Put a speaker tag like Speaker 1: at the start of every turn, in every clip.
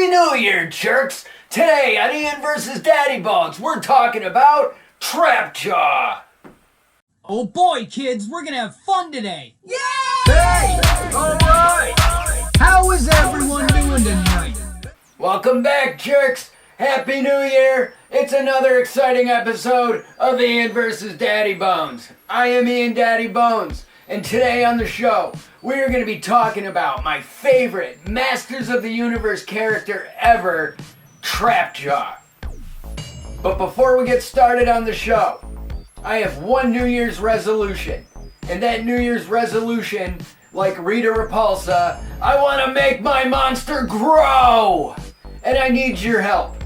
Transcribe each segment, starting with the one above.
Speaker 1: Happy New Year, jerks! Today on Ian vs. Daddybones, we're talking about Trapjaw.
Speaker 2: Oh boy, kids, we're gonna have fun today!
Speaker 1: Yay! Hey! Alright!
Speaker 2: How is everyone doing tonight?
Speaker 1: Welcome back, jerks! Happy New Year! It's another exciting episode of Ian vs. Daddybones. I am Ian Daddybones, and today on the show, we are going to be talking about my favorite Masters of the Universe character ever, Trapjaw. But before we get started on the show, I have one New Year's resolution. And that New Year's resolution, like Rita Repulsa, I want to make my monster grow! And I need your help.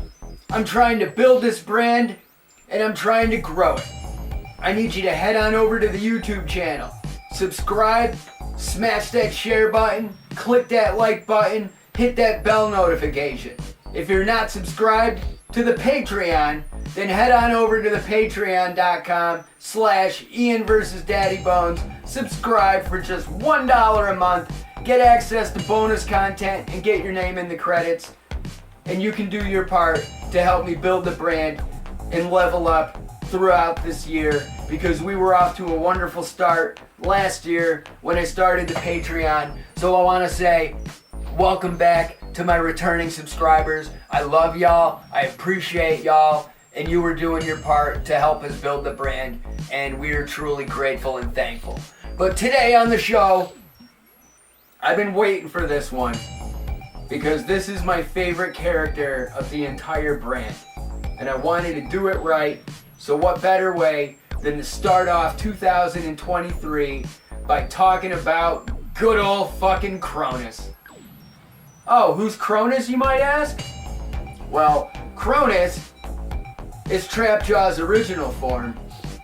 Speaker 1: I'm trying to build this brand, and I'm trying to grow it. I need you to head on over to the YouTube channel. Subscribe, smash that share button, click that like button, hit that bell notification. If you're not subscribed to the Patreon, then head on over to the patreon.com/Ian vs. Daddybones. Subscribe for just $1 a month. Get access to bonus content and get your name in the credits. And you can do your part to help me build the brand and level up throughout this year, because we were off to a wonderful start last year when I started the Patreon. So I want to say welcome back to my returning subscribers. I love y'all, I appreciate y'all, and you were doing your part to help us build the brand, and we are truly grateful and thankful. But today on the show, I've been waiting for this one, because this is my favorite character of the entire brand, and I wanted to do it right. So what better way than to start off 2023 by talking about good old fucking Cronus. Oh, who's Cronus, you might ask? Well, Cronus is Trapjaw's original form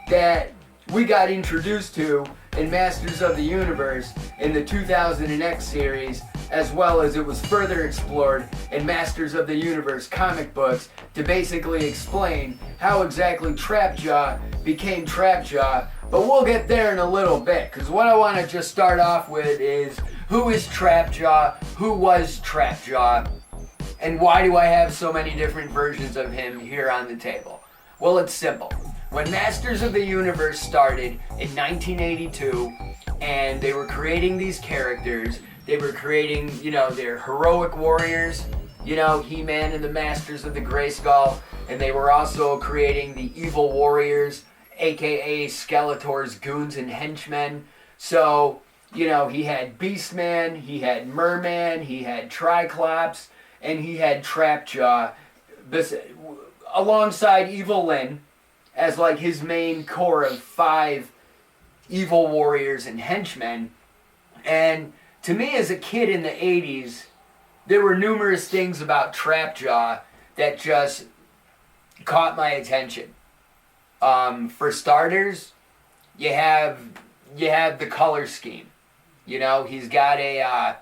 Speaker 1: that we got introduced to in Masters of the Universe in the 2000X series, as well as it was further explored in Masters of the Universe comic books to basically explain how exactly Trapjaw became Trapjaw. But we'll get there in a little bit, because what I want to just start off with is, who is Trapjaw? Who was Trapjaw? And why do I have so many different versions of him here on the table? Well, it's simple. When Masters of the Universe started in 1982, and they were creating these characters, they were creating, their heroic warriors, He-Man and the Masters of the Grayskull, and they were also creating the evil warriors, aka Skeletor's goons and henchmen. So, he had Beastman, he had Merman, he had Triclops, and he had Trapjaw, alongside Evil Lyn, as like his main core of 5 evil warriors and henchmen. And to me, as a kid in the 80s, there were numerous things about Trapjaw that just caught my attention. For starters, you have the color scheme. He's got a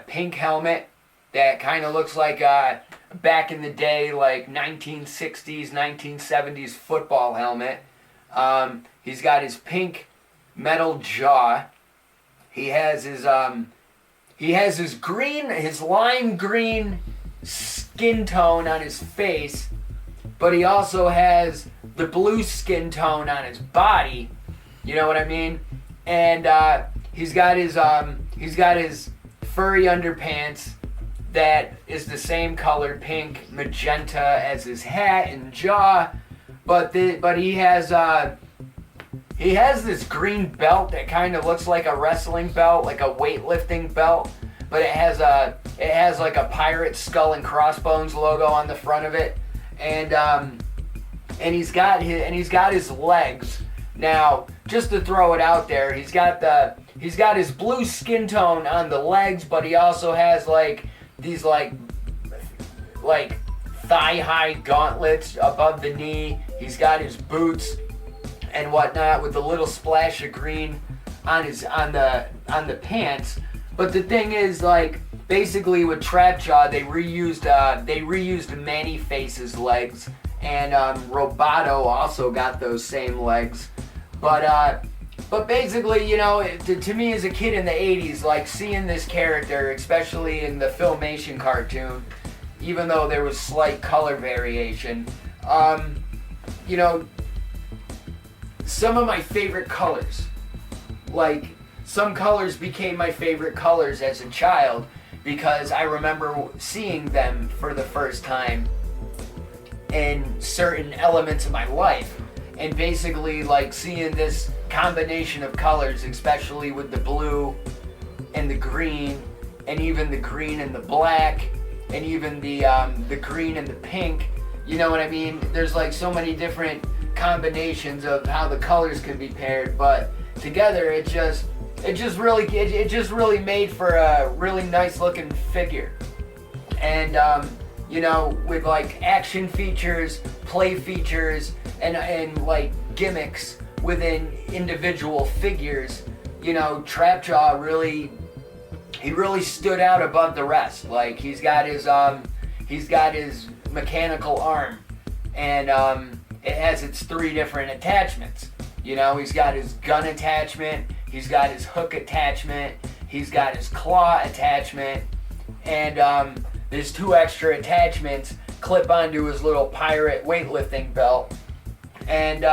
Speaker 1: pink helmet that kind of looks like back in the day, like 1960s, 1970s football helmet. He's got his pink metal jaw. He has his lime green skin tone on his face, but he also has the blue skin tone on his body. You know what I mean? And he's got his furry underpants that is the same color, pink magenta, as his hat and jaw, but he has this green belt that kind of looks like a wrestling belt, like a weightlifting belt, but it has like a pirate skull and crossbones logo on the front of it, and he's got his legs. Now, just to throw it out there, he's got his blue skin tone on the legs, but he also has these thigh-high gauntlets above the knee. He's got his boots and whatnot with a little splash of green on the pants. But the thing is, basically with Trapjaw, they reused Man-E-Face's legs, and Roboto also got those same legs. But But basically, you know, to me as a kid in the 80s, like seeing this character, especially in the Filmation cartoon, even though there was slight color variation, you know, some of my favorite colors, like some colors became my favorite colors as a child because I remember seeing them for the first time in certain elements of my life, and basically like seeing this combination of colors, especially with the blue and the green, and even the green and the black, and even the green and the pink. You know what I mean? There's like so many different combinations of how the colors can be paired, but together it just really made for a really nice looking figure. And you know, with like action features, play features, and like gimmicks within individual figures, you know, Trapjaw really stood out above the rest. Like he's got his mechanical arm, and it has its 3 different attachments. You know, he's got his gun attachment, he's got his hook attachment, he's got his claw attachment, and there's 2 extra attachments clip onto his little pirate weightlifting belt. And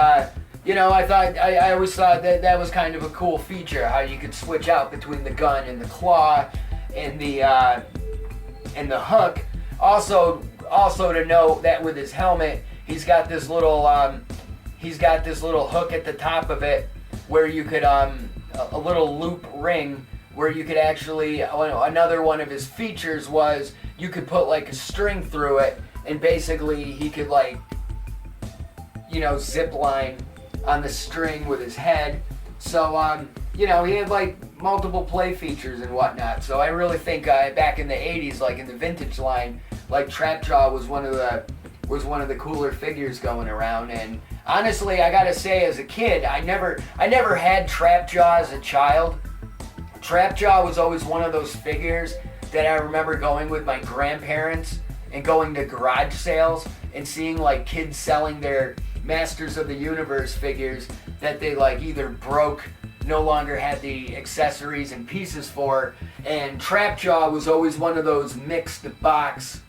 Speaker 1: you know, I always thought that was kind of a cool feature, how you could switch out between the gun and the claw and the hook. Also to note that with his helmet, he's got this little hook at the top of it where you could a little loop ring where you could actually, another one of his features was you could put like a string through it, and basically he could like, you know, zip line on the string with his head. So you know, he had like multiple play features and whatnot. So I really think back in the 80s, like in the vintage line, like Trapjaw was one of the cooler figures going around. And honestly, I gotta say, as a kid, I never had Trapjaw as a child. Trapjaw was always one of those figures that I remember going with my grandparents and going to garage sales and seeing like kids selling their Masters of the Universe figures that they like either broke, no longer had the accessories and pieces for, and Trapjaw was always one of those mixed box,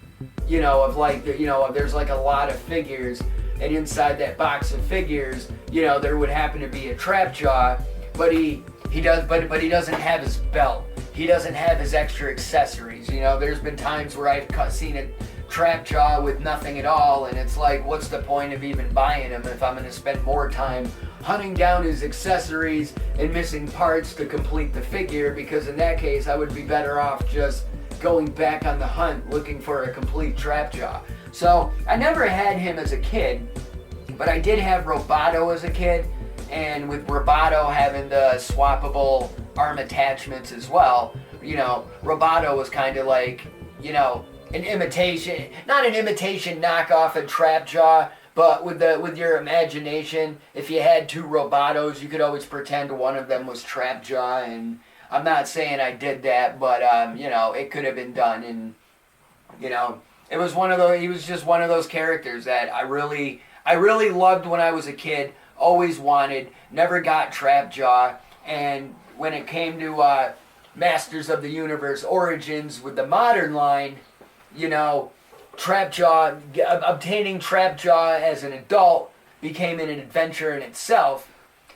Speaker 1: you know, of like, you know, there's like a lot of figures, and inside that box of figures, you know, there would happen to be a Trapjaw, but he doesn't have his belt. He doesn't have his extra accessories. You know, there's been times where I've seen a Trapjaw with nothing at all, and it's like, what's the point of even buying him if I'm going to spend more time hunting down his accessories and missing parts to complete the figure? Because in that case, I would be better off just going back on the hunt looking for a complete Trapjaw. So I never had him as a kid, but I did have Roboto as a kid, and with Roboto having the swappable arm attachments as well, you know, Roboto was kind of like, you know, an imitation, not an imitation knockoff of Trapjaw, but with your imagination, if you had 2 Robotos, you could always pretend one of them was Trapjaw. And I'm not saying I did that, but you know, it could have been done. And you know, he was just one of those characters that I really loved when I was a kid. Always wanted, never got Trapjaw, and when it came to Masters of the Universe Origins with the modern line, you know, obtaining Trapjaw as an adult became an adventure in itself.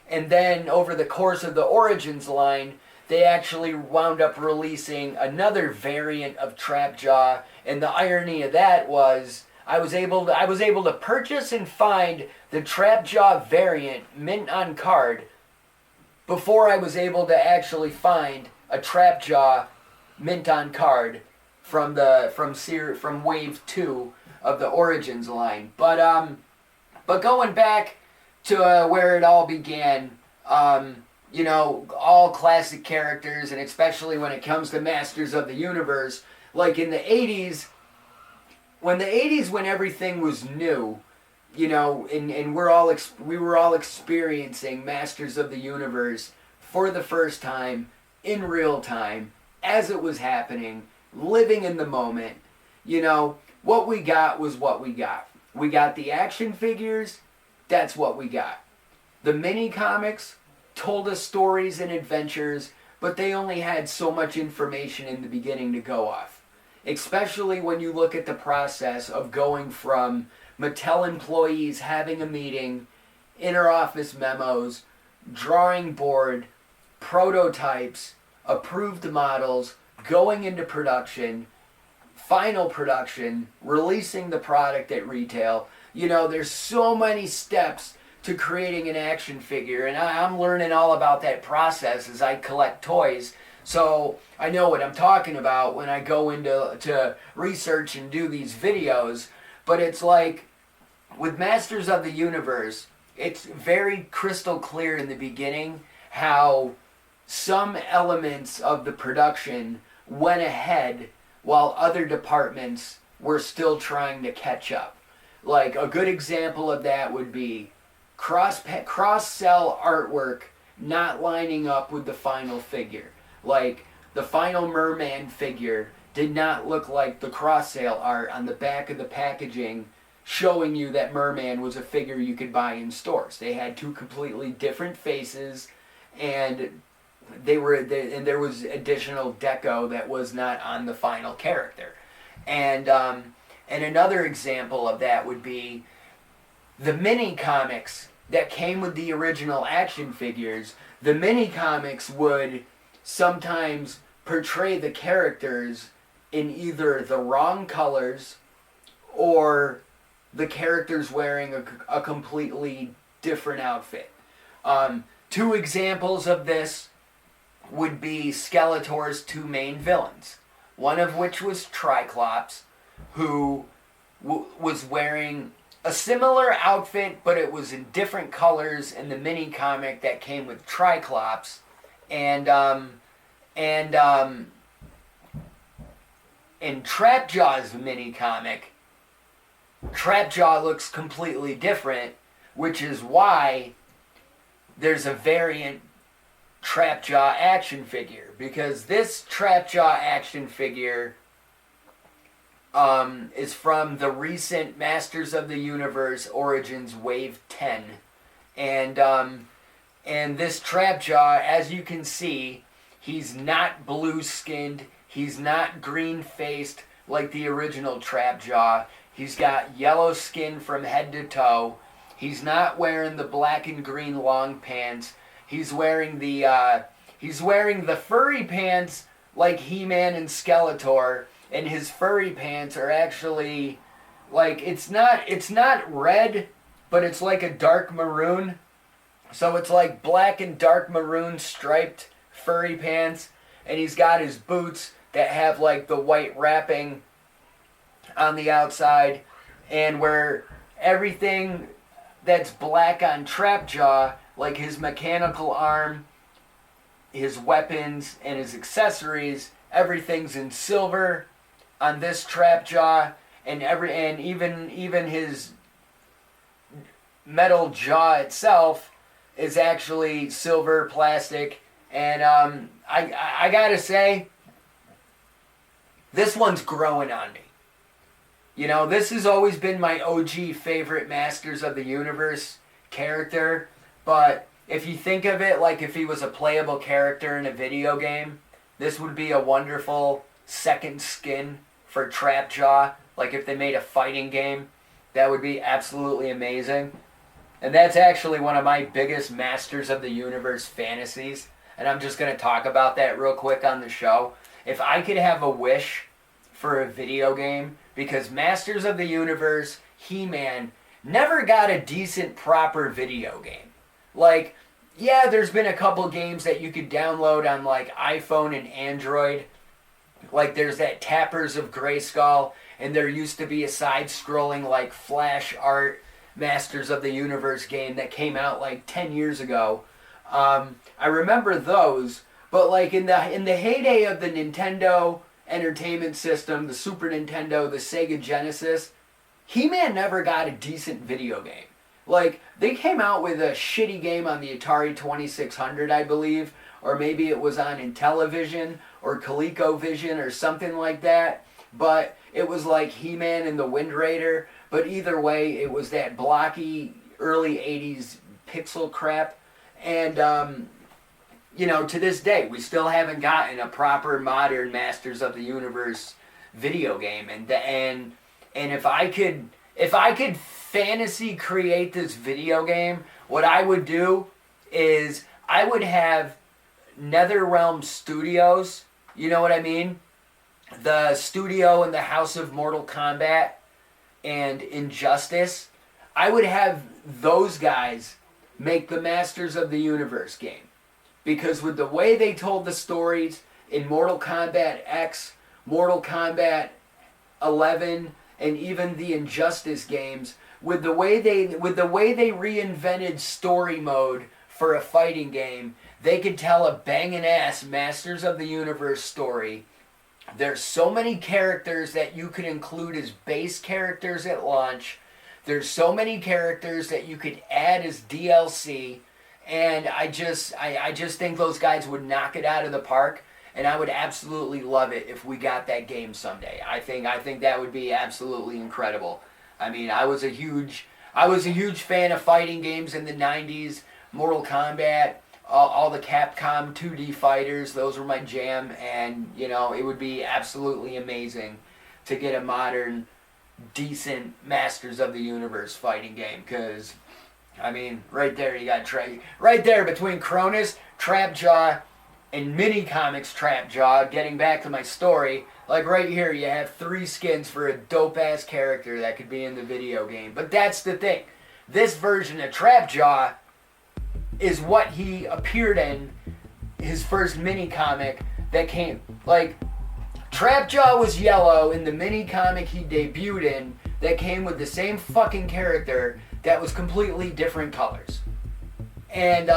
Speaker 1: And then over the course of the Origins line, they actually wound up releasing another variant of Trapjaw. And the irony of that was I was able to purchase and find the Trapjaw variant mint on card before I was able to actually find a Trapjaw mint on card from Wave 2 of the Origins line. But going back to where it all began, you know, all classic characters, and especially when it comes to Masters of the Universe, like in the 80s, when everything was new, you know, and we were all experiencing Masters of the Universe for the first time, in real time, as it was happening, living in the moment. You know, what we got was what we got. We got the action figures, that's what we got. The mini comics, told us stories and adventures, but they only had so much information in the beginning to go off. Especially when you look at the process of going from Mattel employees having a meeting, inter-office memos, drawing board, prototypes, approved models, going into production, final production, releasing the product at retail. You know, there's so many steps to creating an action figure, and I'm learning all about that process as I collect toys. So I know what I'm talking about when I go into research and do these videos. But it's like with Masters of the Universe, it's very crystal clear in the beginning how some elements of the production went ahead while other departments were still trying to catch up. Like a good example of that would be cross-sell artwork not lining up with the final figure. Like the final Merman figure did not look like the cross-sale art on the back of the packaging showing you that Merman was a figure you could buy in stores. They had two completely different faces, and there was additional deco that was not on the final character. And another example of that would be the mini comics that came with the original action figures. The mini comics would sometimes portray the characters in either the wrong colors or the characters wearing a completely different outfit. Two examples of this would be Skeletor's two main villains, one of which was Triclops, who was wearing a similar outfit, but it was in different colors in the mini comic that came with Triclops, and in Trapjaw's mini comic, Trapjaw looks completely different, which is why there's a variant Trapjaw action figure, because this Trapjaw action figure is from the recent Masters of the Universe Origins Wave 10. And this Trapjaw, as you can see, he's not blue-skinned, he's not green-faced like the original Trapjaw. He's got yellow skin from head to toe. He's not wearing the black and green long pants. He's wearing the furry pants like He-Man and Skeletor, and his furry pants are actually like it's not red, but it's like a dark maroon. So it's like black and dark maroon striped furry pants, and he's got his boots that have like the white wrapping on the outside, and where everything that's black on Trapjaw, like his mechanical arm, his weapons, and his accessories, everything's in silver on this Trapjaw, and even his metal jaw itself is actually silver plastic. And I gotta say, this one's growing on me. You know, this has always been my OG favorite Masters of the Universe character, but if you think of it like if he was a playable character in a video game, this would be a wonderful second skin for Trapjaw. Like if they made a fighting game, that would be absolutely amazing. And that's actually one of my biggest Masters of the Universe fantasies, and I'm just going to talk about that real quick on the show. If I could have a wish for a video game, because Masters of the Universe, He-Man, never got a decent, proper video game. Like, yeah, there's been a couple games that you could download on, like, iPhone and Android. Like, there's that Tappers of Grayskull, and there used to be a side-scrolling, like, Flash art Masters of the Universe game that came out, like, 10 years ago. I remember those, but, like, in the heyday of the Nintendo Entertainment System, the Super Nintendo, the Sega Genesis, He-Man never got a decent video game. Like, they came out with a shitty game on the Atari 2600, I believe, or maybe it was on Intellivision or ColecoVision or something like that, but it was like He-Man and the Wind Raider, but either way, it was that blocky early 80s pixel crap, And you know, to this day, we still haven't gotten a proper modern Masters of the Universe video game. And if I could fantasy create this video game, what I would do is I would have NetherRealm Studios, you know what I mean? The studio in the House of Mortal Kombat and Injustice. I would have those guys make the Masters of the Universe game. Because with the way they told the stories in Mortal Kombat X, Mortal Kombat 11, and even the Injustice games, with the way they reinvented story mode for a fighting game, they could tell a banging ass Masters of the Universe story. There's so many characters that you could include as base characters at launch. There's so many characters that you could add as DLC. And I just think those guys would knock it out of the park, and I would absolutely love it if we got that game someday. I think that would be absolutely incredible. I mean, I was a huge fan of fighting games in the 90s, Mortal Kombat, all the Capcom 2D fighters, those were my jam, and you know, it would be absolutely amazing to get a modern, decent Masters of the Universe fighting game, because I mean, right there you got right there between Cronus, Trapjaw, and Mini Comics Trapjaw. Getting back to my story, like right here, you have 3 skins for a dope ass character that could be in the video game. But that's the thing. This version of Trapjaw is what he appeared in his first mini comic that came. Like, Trapjaw was yellow in the mini comic he debuted in that came with the same fucking character that was completely different colors. And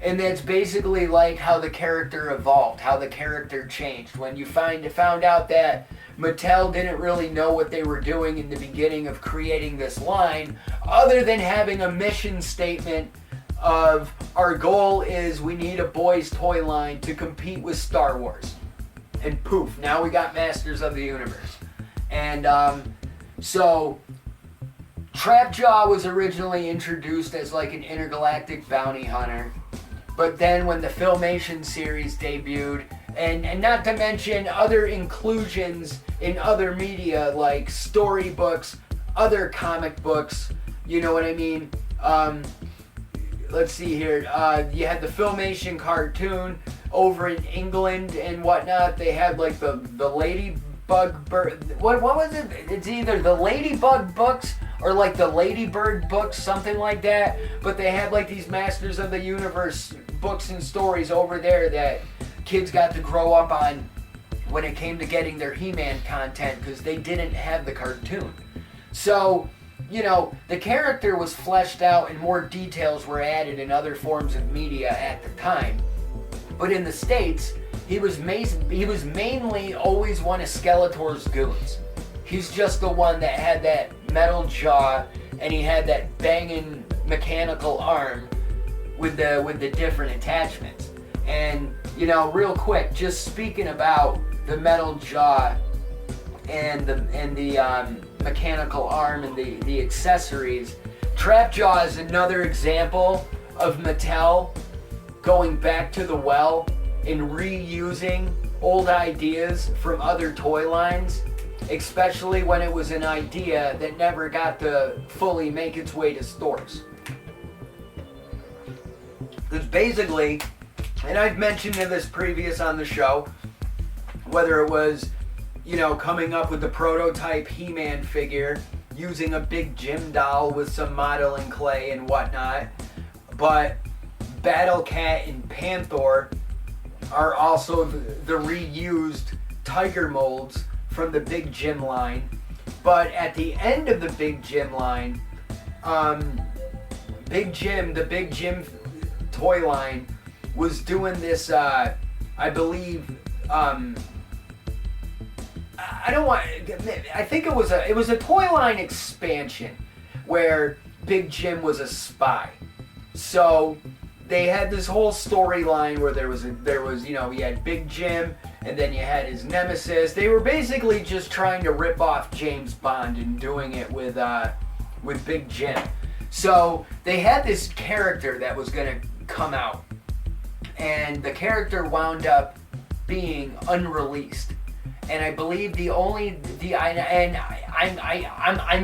Speaker 1: that's basically like how the character evolved, how the character changed. When you found out that Mattel didn't really know what they were doing in the beginning of creating this line, other than having a mission statement of our goal is we need a boys toy line to compete with Star Wars. And poof, now we got Masters of the Universe. And so Trapjaw was originally introduced as like an intergalactic bounty hunter. But then when the Filmation series debuted, and not to mention other inclusions in other media like storybooks, other comic books, you know what I mean? Let's see here. You had the Filmation cartoon over in England and whatnot. They had like the Ladybug Bird. What was it? It's either the Ladybug books or like the Ladybird books, something like that. But they had like these Masters of the Universe books and stories over there that kids got to grow up on when it came to getting their He-Man content, because they didn't have the cartoon. So, you know, the character was fleshed out and more details were added in other forms of media at the time. But in the States, he was mainly always one of Skeletor's goons. He's just the one that had that metal jaw and he had that banging mechanical arm with the different attachments. And, you know, real quick, just speaking about the metal jaw and the mechanical arm and the accessories, Trapjaw is another example of Mattel going back to the well and reusing old ideas from other toy lines, especially when it was an idea that never got to fully make its way to stores. Because basically, and I've mentioned this previous on the show, whether it was, you know, coming up with the prototype He-Man figure, using a Big Jim doll with some modeling clay and whatnot, but Battle Cat and Panther are also the reused Tiger molds from the Big Jim line. But at the end of the Big Jim line, the Big Jim toy line was doing this, I believe, I think it was a toy line expansion where Big Jim was a spy. So they had this whole storyline where there was you know, you had Big Jim and then you had his nemesis. They were basically just trying to rip off James Bond and doing it with Big Jim. So they had this character that was gonna come out, and the character wound up being unreleased. And I believe I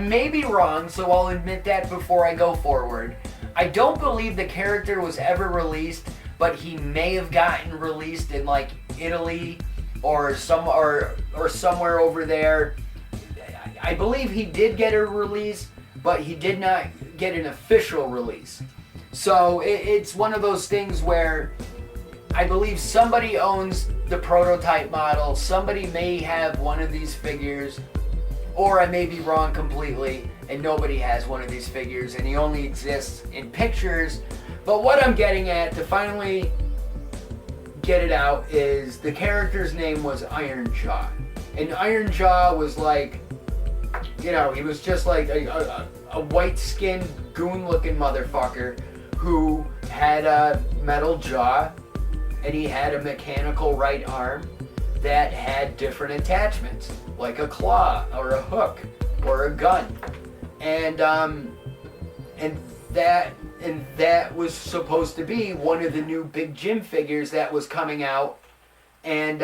Speaker 1: may be wrong, so I'll admit that before I go forward. I don't believe the character was ever released, but he may have gotten released in like Italy or somewhere over there. I believe he did get a release, but he did not get an official release. So it's one of those things where I believe somebody owns the prototype model. Somebody may have one of these figures, or I may be wrong completely, and nobody has one of these figures, and he only exists in pictures. But what I'm getting at, to finally get it out, is the character's name was Iron Jaw. And Iron Jaw was like, you know, he was just like a white-skinned, goon-looking motherfucker who had a metal jaw, and he had a mechanical right arm that had different attachments, like a claw or a hook or a gun. And that was supposed to be one of the new Big Jim figures that was coming out, and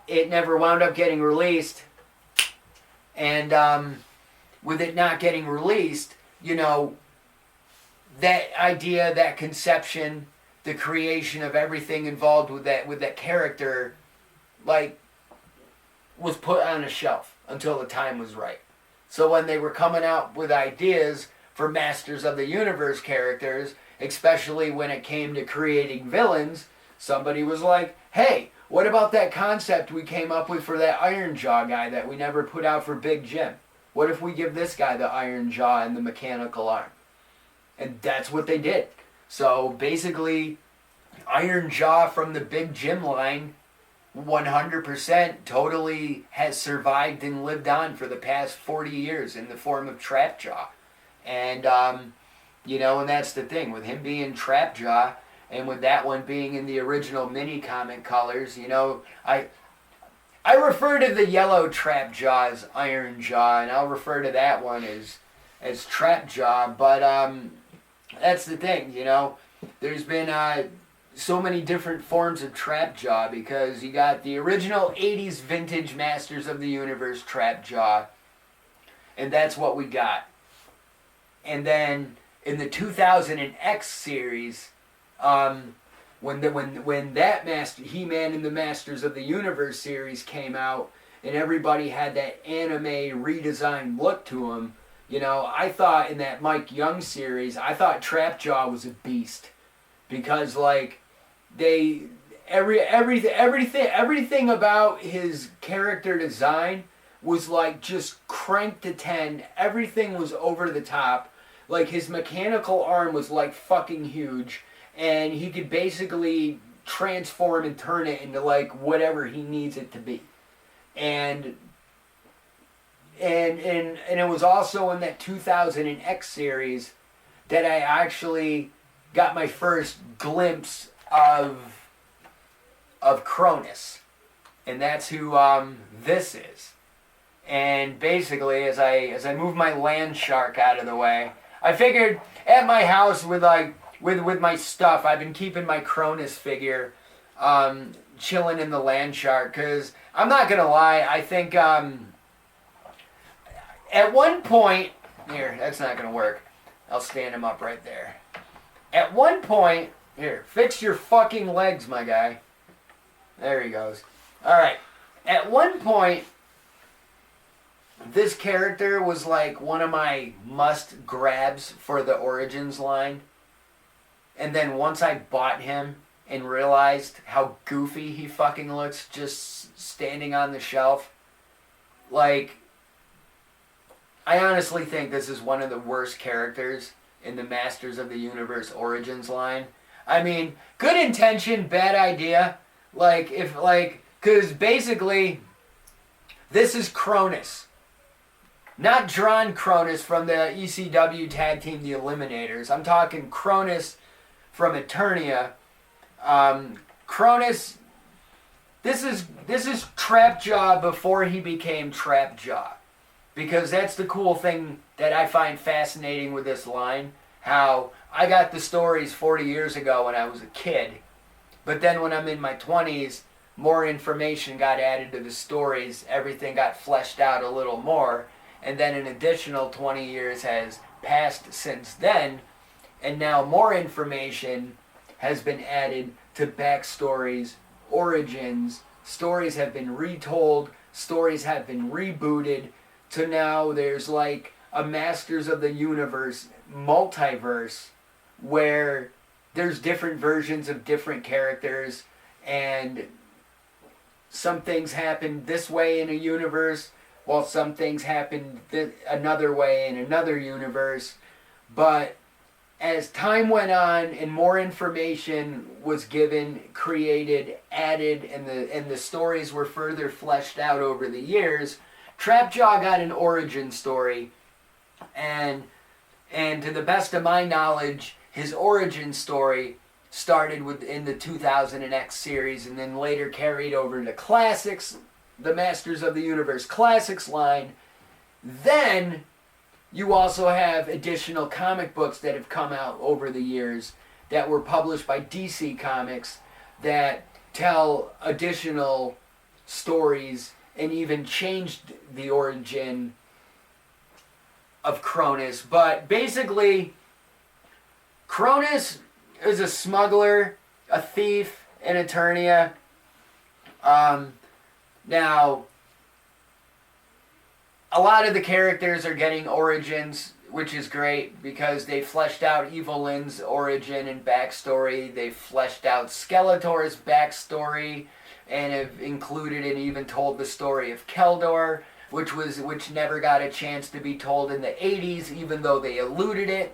Speaker 1: it never wound up getting released. And with it not getting released, you know, that idea, that conception, the creation of everything involved with that character, like, was put on a shelf until the time was right. So when they were coming out with ideas for Masters of the Universe characters, especially when it came to creating villains, somebody was like, hey, what about that concept we came up with for that Iron Jaw guy that we never put out for Big Jim? What if we give this guy the Iron Jaw and the mechanical arm? And that's what they did. So basically, Iron Jaw from the Big Jim line 100% totally has survived and lived on for the past 40 years in the form of Trap Jaw. And, you know, and that's the thing. With him being Trap Jaw, and with that one being in the original mini comic colors, you know, I refer to the yellow Trap Jaw as Iron Jaw, and I'll refer to that one as Trap Jaw. But that's the thing, you know. There's been so many different forms of Trap Jaw, because you got the original 80s vintage Masters of the Universe Trap Jaw, and that's what we got. And then in the 2000X series, when that He-Man and the Masters of the Universe series came out, and everybody had that anime redesigned look to them, you know, I thought in that Mike Young series, I thought Trap Jaw was a beast, because like everything about his character design was like just cranked to 10. Everything was over the top. Like, his mechanical arm was like fucking huge, and he could basically transform and turn it into like whatever he needs it to be. And it was also in that 2000X series that I actually got my first glimpse of Cronus, and that's who this is. And basically, as I move my land shark out of the way, I figured at my house with my stuff, I've been keeping my Cronus figure chilling in the land shark, because I'm not gonna lie, I think at one point, here, that's not gonna work. I'll stand him up right there. At one point, here, fix your fucking legs, my guy. There he goes. Alright. At one point, this character was like one of my must grabs for the Origins line. And then once I bought him and realized how goofy he fucking looks just standing on the shelf, like, I honestly think this is one of the worst characters in the Masters of the Universe Origins line. I mean, good intention, bad idea. Like, because basically, this is Cronus. Not drawn Cronus from the ECW tag team, the Eliminators. I'm talking Cronus from Eternia. Cronus, this is Trap Jaw before he became Trap Jaw. Because that's the cool thing that I find fascinating with this line. how I got the stories 40 years ago when I was a kid, but then when I'm in my 20s, more information got added to the stories, everything got fleshed out a little more, and then an additional 20 years has passed since then, and now more information has been added to backstories, origins, stories have been retold, stories have been rebooted, to now there's like a Masters of the Universe multiverse where there's different versions of different characters, and some things happen this way in a universe, while some things happen another way in another universe. But as time went on and more information was given, created, added, and the stories were further fleshed out over the years, Trapjaw got an origin story, and to the best of my knowledge, his origin story started in the 2000X series and then later carried over to Classics, the Masters of the Universe Classics line. Then you also have additional comic books that have come out over the years that were published by DC Comics that tell additional stories and even changed the origin of Cronus. But basically, Cronus is a smuggler, a thief, an Eternia. Now, a lot of the characters are getting origins, which is great because they fleshed out Evelyn's origin and backstory. They fleshed out Skeletor's backstory and have included and even told the story of Keldor, which never got a chance to be told in the 80s, even though they alluded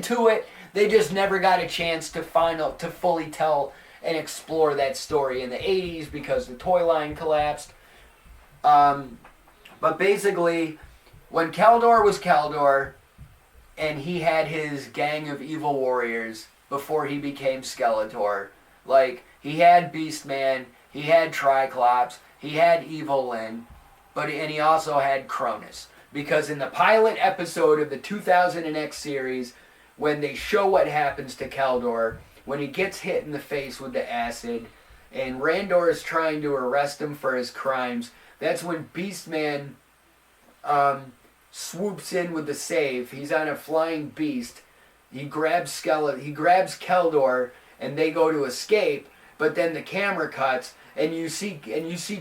Speaker 1: to it. They just never got a chance to fully tell and explore that story in the 80s because the toy line collapsed. But basically, when Keldor was Keldor, and he had his gang of evil warriors before he became Skeletor, like, he had Beastman, he had Triclops, he had Evelyn, and he also had Cronus. Because in the pilot episode of the 2000X series, when they show what happens to Keldor, when he gets hit in the face with the acid, and Randor is trying to arrest him for his crimes, that's when Beastman swoops in with the save. He's on a flying beast. He grabs Keldor, and they go to escape. But then the camera cuts, and you see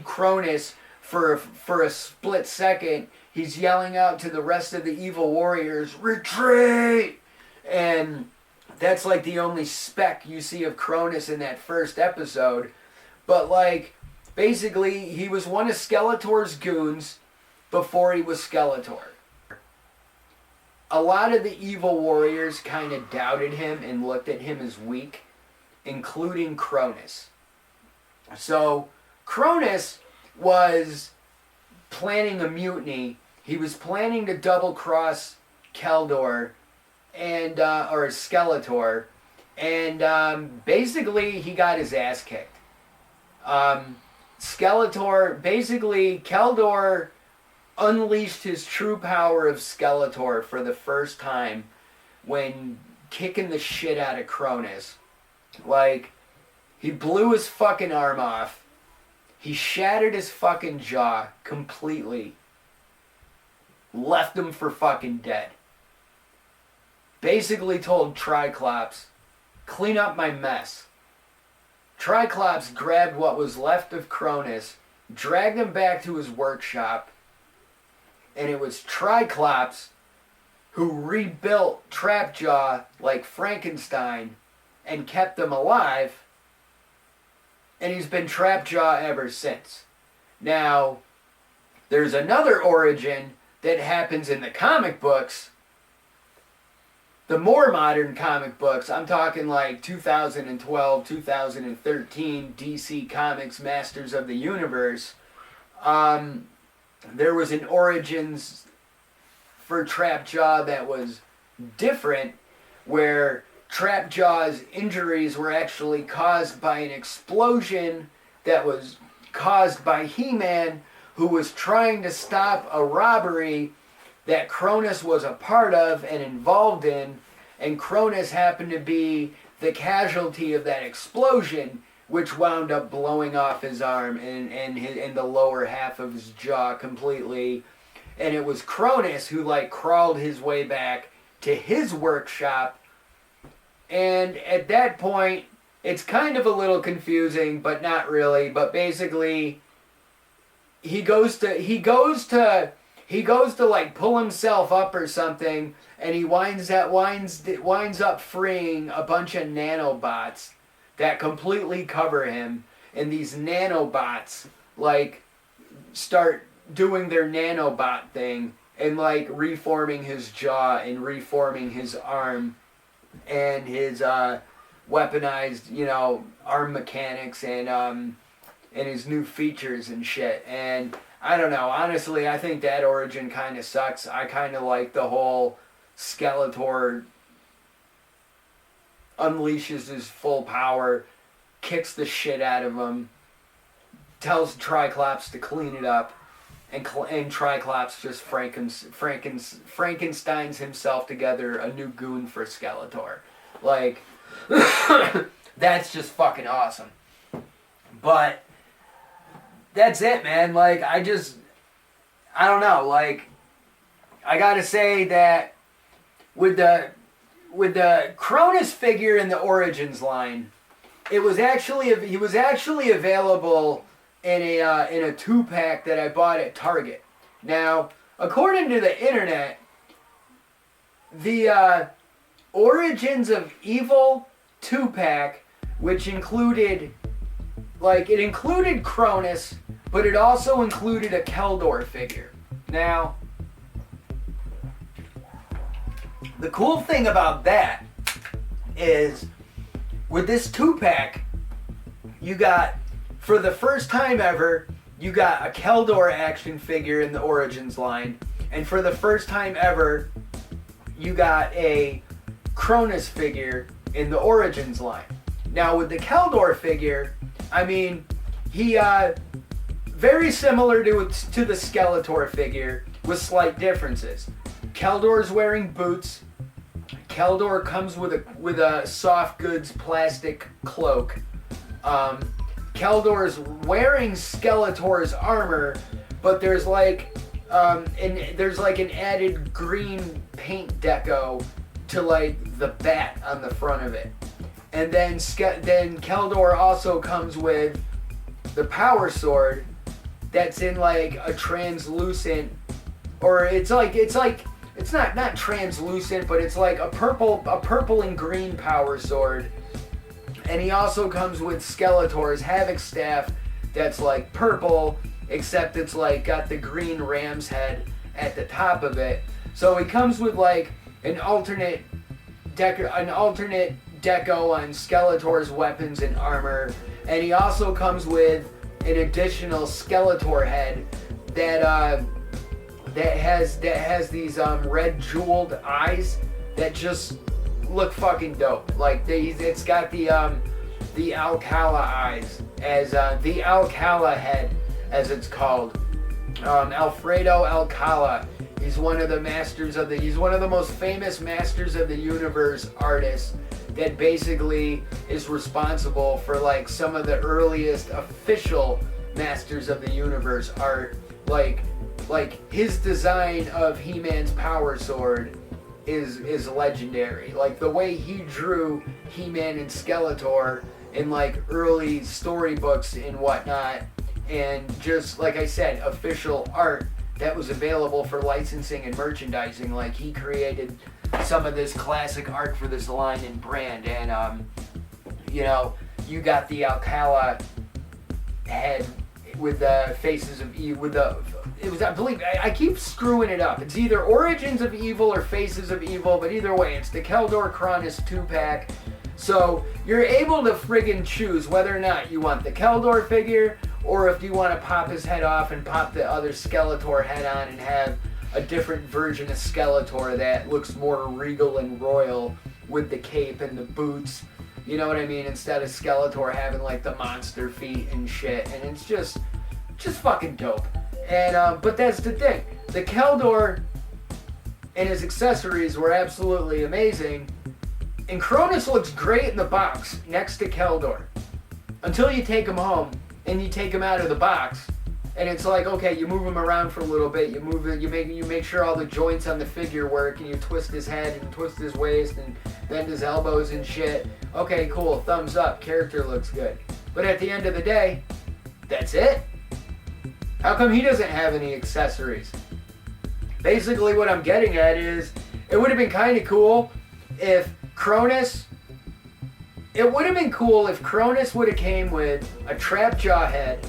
Speaker 1: Cronus for a split second. He's yelling out to the rest of the evil warriors, "Retreat!" And that's like the only speck you see of Cronus in that first episode. But like, basically, he was one of Skeletor's goons before he was Skeletor. A lot of the evil warriors kind of doubted him and looked at him as weak, including Cronus. So Cronus was planning a mutiny. He was planning to double-cross Keldor or Skeletor, and basically he got his ass kicked. Keldor unleashed his true power of Skeletor for the first time when kicking the shit out of Cronus. Like, he blew his fucking arm off. He shattered his fucking jaw completely. Left him for fucking dead. Basically told Triclops, "Clean up my mess." Triclops grabbed what was left of Cronus, dragged him back to his workshop, and it was Triclops who rebuilt Trapjaw like Frankenstein and kept him alive, and he's been Trapjaw ever since. Now, there's another origin that happens in the comic books, the more modern comic books. I'm talking like 2012, 2013 DC Comics Masters of the Universe. There was an origins for Trapjaw that was different, where Trapjaw's injuries were actually caused by an explosion that was caused by He-Man, who was trying to stop a robbery that Cronus was a part of and involved in, and Cronus happened to be the casualty of that explosion, which wound up blowing off his arm and the lower half of his jaw completely. And it was Cronus who like crawled his way back to his workshop. And at that point, it's kind of a little confusing, but not really. But basically, he goes to like pull himself up or something, and he winds up freeing a bunch of nanobots that completely cover him, and these nanobots like start doing their nanobot thing and like reforming his jaw and reforming his arm and his weaponized, you know, arm mechanics and his new features and shit. And I don't know, honestly, I think that origin kind of sucks. I kind of like the whole Skeletor unleashes his full power, kicks the shit out of him, tells Triclops to clean it up, and Triclops just Frankensteins himself together a new goon for Skeletor. Like, that's just fucking awesome. But that's it, man. Like, I don't know. Like, I gotta say that with the Cronus figure in the Origins line, he was actually available in a 2-pack that I bought at Target. Now, according to the internet, the Origins of Evil 2-pack, which included Cronus, but it also included a Keldor figure. Now, the cool thing about that is, with this 2-pack, you got, for the first time ever, you got a Keldor action figure in the Origins line, and for the first time ever, you got a Cronus figure in the Origins line. Now, with the Keldor figure, I mean, he, very similar to the Skeletor figure, with slight differences. Keldor's wearing boots. Keldor comes with a soft goods plastic cloak. Keldor's wearing Skeletor's armor, but there's like an added green paint deco to like the bat on the front of it. And then Keldor also comes with the power sword that's in like a translucent, or it's not translucent, but it's like a purple and green power sword. And he also comes with Skeletor's Havoc Staff that's like purple, except it's like got the green ram's head at the top of it. So he comes with like an alternate deco on Skeletor's weapons and armor, and he also comes with an additional Skeletor head that has these red jeweled eyes that just look fucking dope. Like it's got the Alcala eyes, as the Alcala head, as it's called. Alfredo Alcala. He's one of the most famous Masters of the Universe artists that basically is responsible for like some of the earliest official Masters of the Universe art. Like his design of He-Man's power sword is legendary. Like the way he drew He-Man and Skeletor in like early storybooks and whatnot, and just like I said, official art that was available for licensing and merchandising. Like he created some of this classic art for this line and brand, and you know, you got the Alcala head with the faces of evil, I believe, I keep screwing it up. It's either Origins of Evil or Faces of Evil, but either way, it's the Keldor Cronus 2-pack. So you're able to friggin' choose whether or not you want the Keldor figure, or if you want to pop his head off and pop the other Skeletor head on and have a different version of Skeletor that looks more regal and royal with the cape and the boots. You know what I mean? Instead of Skeletor having like the monster feet and shit. And it's just fucking dope. And but that's the thing. The Keldor and his accessories were absolutely amazing. And Cronus looks great in the box next to Keldor. Until you take him home and you take him out of the box, and it's like, okay, you move him around for a little bit, you move it, you make sure all the joints on the figure work, and you twist his head and twist his waist and bend his elbows and shit. Okay, cool, thumbs up, character looks good. But at the end of the day, that's it. How come he doesn't have any accessories? Basically what I'm getting at is, it would have been kind of cool if Cronus, it would have been cool if Cronus would have came with a Trapjaw head,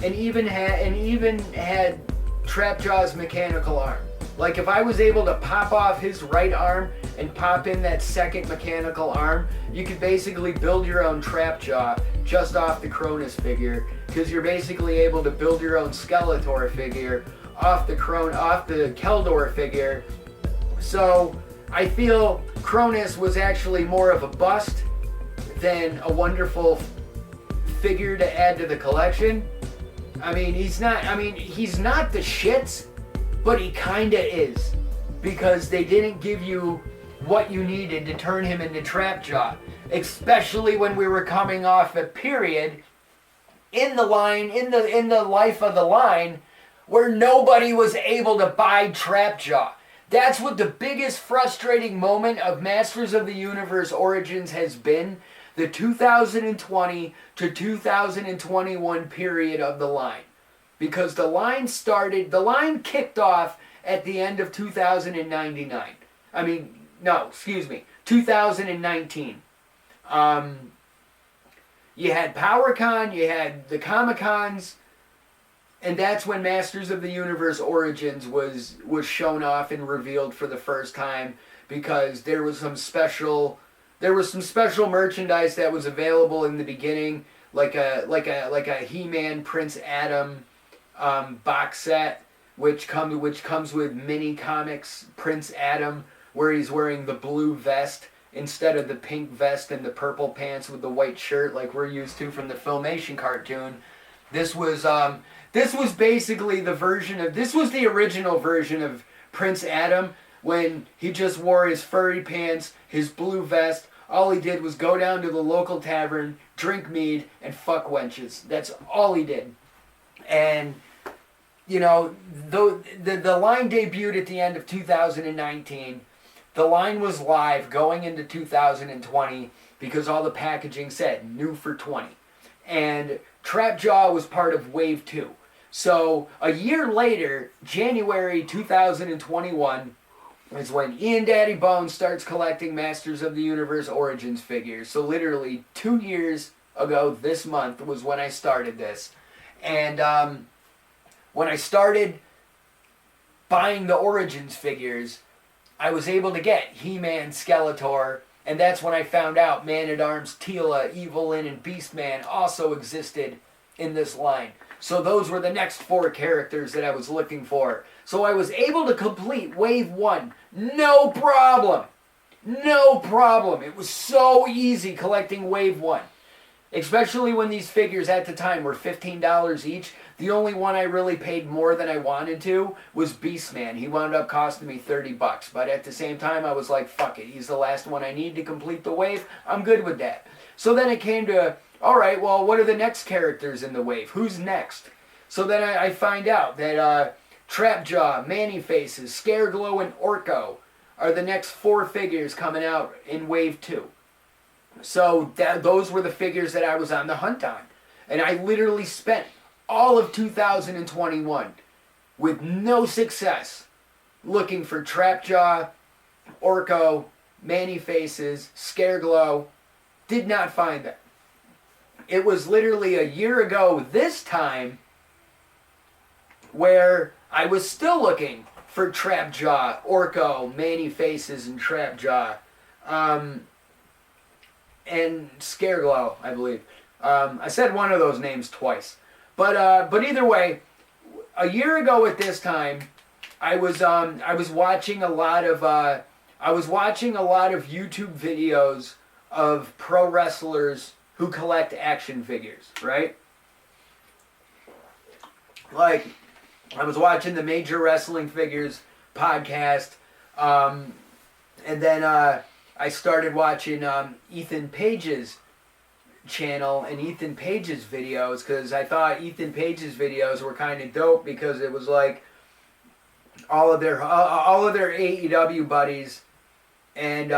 Speaker 1: and even had Trapjaw's mechanical arm. Like if I was able to pop off his right arm and pop in that second mechanical arm, you could basically build your own Trapjaw just off the Cronus figure, because you're basically able to build your own Skeletor figure off the Keldor figure. So I feel Cronus was actually more of a bust than a wonderful figure to add to the collection. I mean, he's not the shits, but he kinda is. Because they didn't give you what you needed to turn him into Trapjaw. Especially when we were coming off a period in the life of the line, where nobody was able to buy Trapjaw. That's what the biggest frustrating moment of Masters of the Universe Origins has been. The 2020 to 2021 period of the line. Because the line kicked off at the end of 2019. 2019. You had PowerCon, you had the Comic-Cons, and that's when Masters of the Universe Origins was shown off and revealed for the first time, because there was some special merchandise that was available in the beginning, like a He-Man Prince Adam box set, which comes with mini comics Prince Adam, where he's wearing the blue vest instead of the pink vest and the purple pants with the white shirt like we're used to from the Filmation cartoon. This was basically this was the original version of Prince Adam, when he just wore his furry pants, his blue vest. All he did was go down to the local tavern, drink mead, and fuck wenches. That's all he did. And, you know, the line debuted at the end of 2019. The line was live going into 2020 because all the packaging said new for 20. And Trapjaw was part of Wave 2. So a year later, January 2021, is when Ian Daddybones starts collecting Masters of the Universe Origins figures. So literally 2 years ago this month was when I started this. And when I started buying the Origins figures, I was able to get He-Man, Skeletor, and that's when I found out Man-at-Arms, Teela, Evelyn, and Beastman also existed in this line. So those were the next 4 characters that I was looking for. So I was able to complete Wave 1. No problem. No problem. It was so easy collecting Wave 1. Especially when these figures at the time were $15 each. The only one I really paid more than I wanted to was Beastman. He wound up costing me $30. But at the same time, I was like, fuck it. He's the last one I need to complete the wave. I'm good with that. So then it came to, alright, well, what are the next characters in the wave? Who's next? So then I find out that Trapjaw, Manny-Faces, Scareglow, and Orko are the next 4 figures coming out in Wave 2. So those were the figures that I was on the hunt on. And I literally spent all of 2021 with no success looking for Trapjaw, Orko, Manny-Faces, Scareglow. Did not find them. It was literally a year ago this time where I was still looking for Trapjaw, Orko, Manny-Faces, and Trapjaw. And Scareglow, I believe. I said one of those names twice. But either way, a year ago at this time, I was watching a lot of YouTube videos of pro wrestlers who collect action figures, right? Like, I was watching the Major Wrestling Figures podcast. And then I started watching Ethan Page's channel and Ethan Page's videos, because I thought Ethan Page's videos were kind of dope, because it was like all of their AEW buddies and